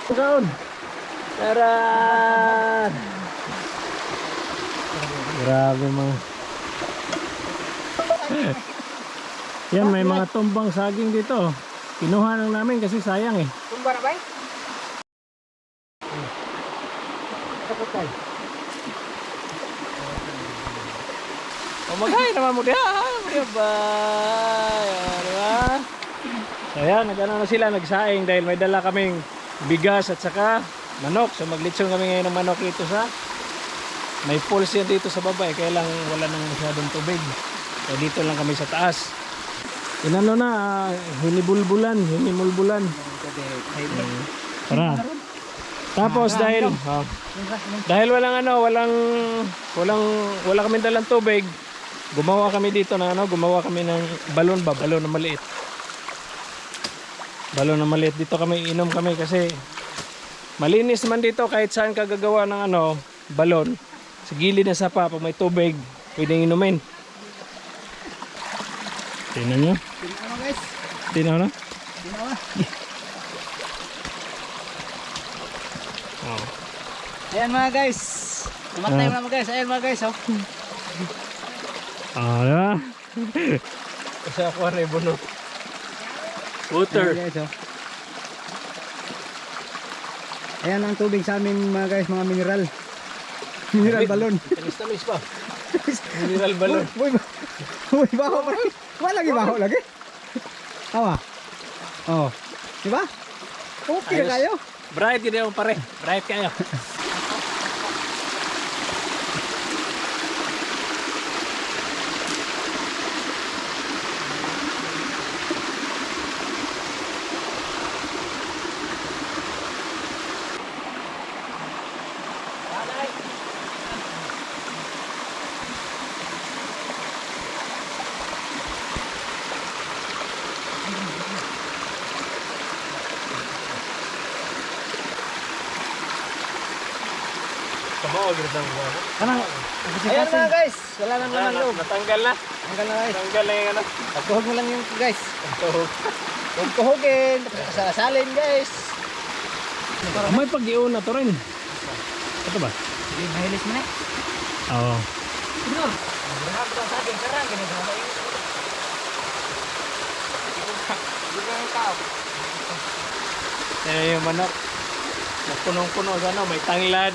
Kaon. Taran. Grabe mga. Yan, may mga tumbang saging dito. Kinuha lang namin kasi sayang eh. Tumba na ba? Takot tayo. Maghay naman mo diha. Diba? So yan, nag-ano na sila, nagsaing dahil may dala kaming bigas at saka manok. So maglitsyon kami ngayon ng manok dito sa may pulse yan dito sa baba eh. Kaya lang wala nang masyadong tubig. So dito lang kami sa taas. Inano na, hinimulbulan. Tara. Tapos dahil walang wala kami dalang tubig, gumawa kami dito ng gumawa kami ng balon na maliit. Balon na maliit dito kami inom kami kasi malinis man dito kahit saan ka gagawa ng balon. Sa gilid ng sapa pag may tubig, pwedeng inumin. Tingnan nyo. Guys. Tingnan na. Oh. Ayan mga guys. Namatay mga guys. Ayan mga guys. Diba? Kasi ako rin bunot. Water. Ayan, guys, ayan ang tubig sa amin mga guys. Mga mineral. Mineral balon. Tamis pa. Mineral balon. Uy, baho pa rin. Wala lagi baho lagi. Awa. Oh. Diba? Okay na kayo. Bright kayo pare. Bright kayo. Kanang. Ayan mga guys. Wala nang laman loob. Natanggal na. Tanggal na guys. Natanggal na yung Pagkuhog mo lang yung guys. tuhog. Huwag kuhugin. Sasalin guys. May pag-iuna na to rin. Ito ba? Hindi, mahilis mo na eh. Oo. Sino? Marahap ka sa akin. Karang. Ginagawa mo yun. Hindi ka yung tao. Yung manok. Punong-puno sa may tanglad.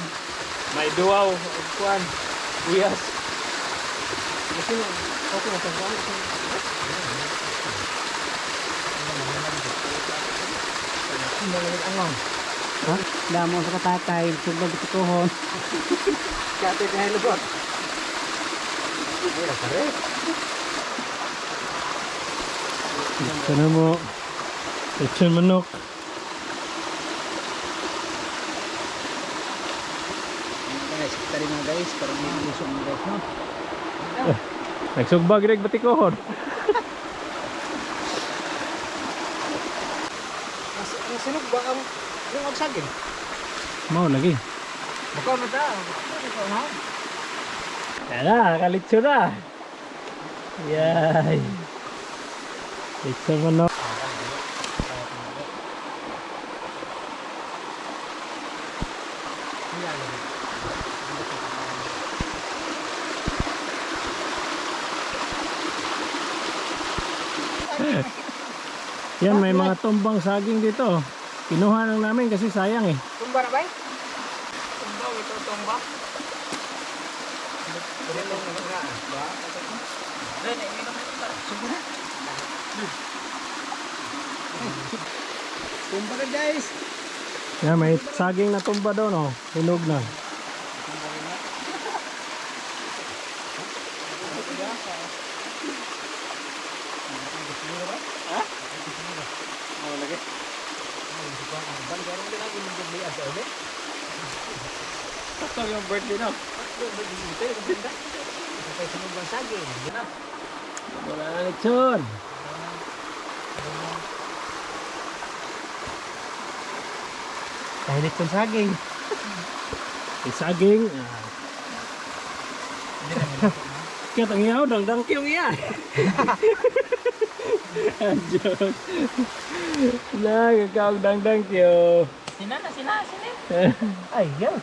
May duwaw. Kuan. Buyas. Kasi okay na tanglad. Ha? Damo sa katatay. Subag ito kohon. Kati na hilubot. Wala pa rin. Ito na mo. Ito manok. Guys, kita rin mga guys. Parang may lusong mga guys. No? Nagsugbag rin batikohon. Sinog ba ang yung agsagin? Mau lagi. Bakaw na ta. Bakaw na. Yan na, nakalitso na. Yay. Litso manok. Yan, may mga tumbang saging dito. Kinuha lang namin kasi sayang eh. Tumba na ba? Tumba, ito tumba. Tumba na guys. Yan, may saging na tumba doon oh. Hinog na. Ito yung birthday no? Wala na lechon. Kahit itong saging. May saging. Kaya tangiyaw, dangdang kiyong iya. Joke. Nagkakaw dangdang kiyo. na sila sini. Ay, yan.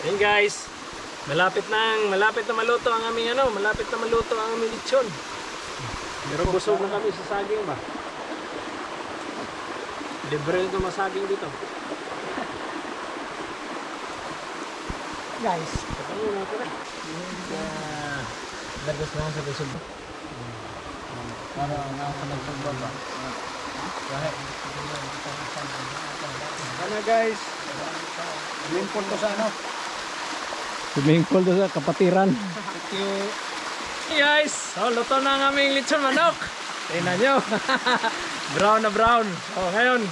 Ayun guys, malapit na maluto ang aming malapit na maluto ang aming lechon. Pero busog na kami sa saging ba? Libre na masaging dito. Guys, ano na ito na? Lagos na sa busog. Para nga nagsubaba. Ano guys? Swimming pool to sa ano? Swimming pool doon sa kapatiran. Thank you. Hey guys, so luto na ang aming lechon manok. Tingnan nyo. Brown na brown. So ngayon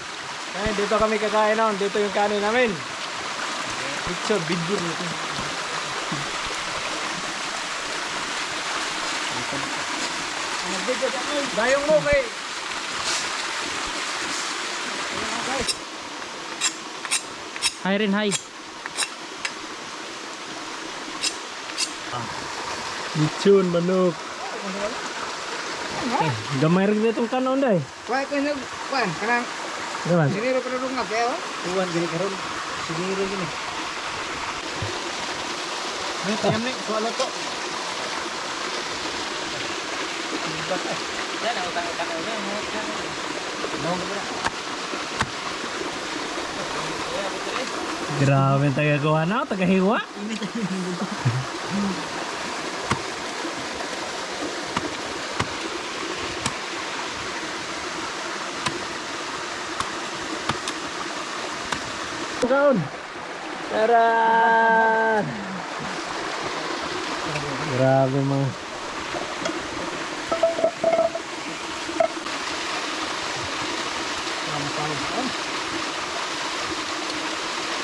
dito kami kakain noon. Dito yung kanin namin. Lechon, bigur nito. Dayong mo kay. Hi rin, hi. Lechon manok. Gamay rin itong kanon day. Kuha ko nyo, kuha, kanang Diba? siniro pero nga kaya oh. Tuwan gini karon. Siniro gini. Ay, tayam ni. Suwala to. Yan ang utang-utang ulit. Grabe ang tagagawa na. Tagahiwa. Kaon. Taran. Grabe mga.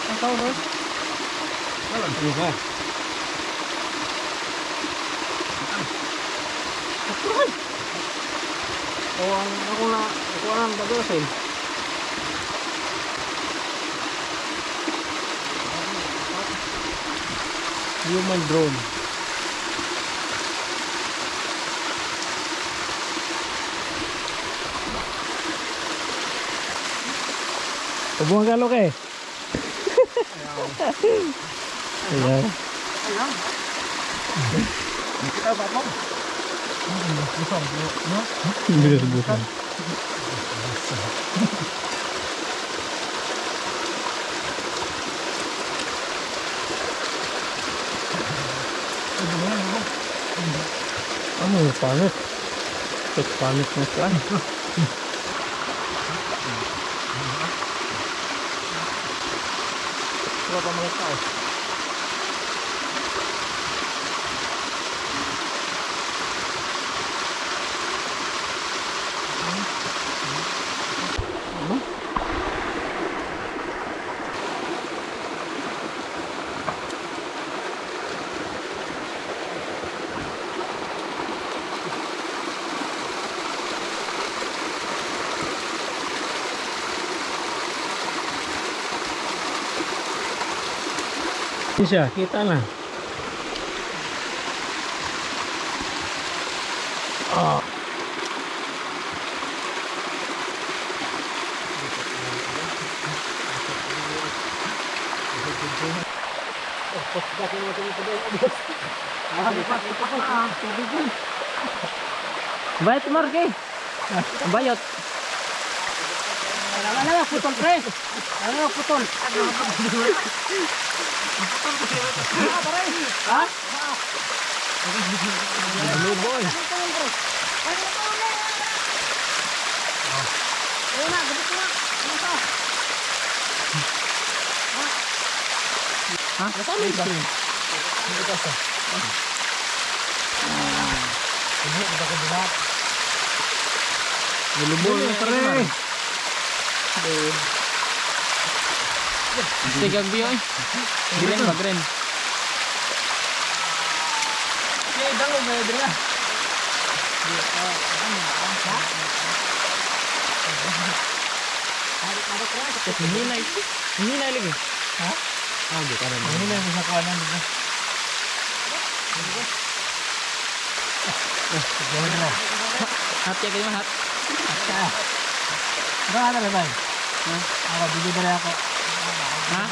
Ang tao no? Wala ko ba? Ako lang bagosin. Human drone. Hubungan ka lo kay. Ayaw. Kita ba mo? Hindi ka subukan. Ano yung panit? Ito panit na siya. Wala pa mga tao. Ini siya, kita na. Oh. Bayot Marke. Bayot. Ano putol pre? Ano putol? Ha? Hello boy. Ha? Kasama ba? Hello boy, pre. Sigag biyo eh. Green ba green? Okay, dango may dira. Hinay lagi. Ha? Oh, di ka na. Ano na sa kanan dito? Hat ya kayo hat. Ano na ba? Ako, bigyan na ako. Ha?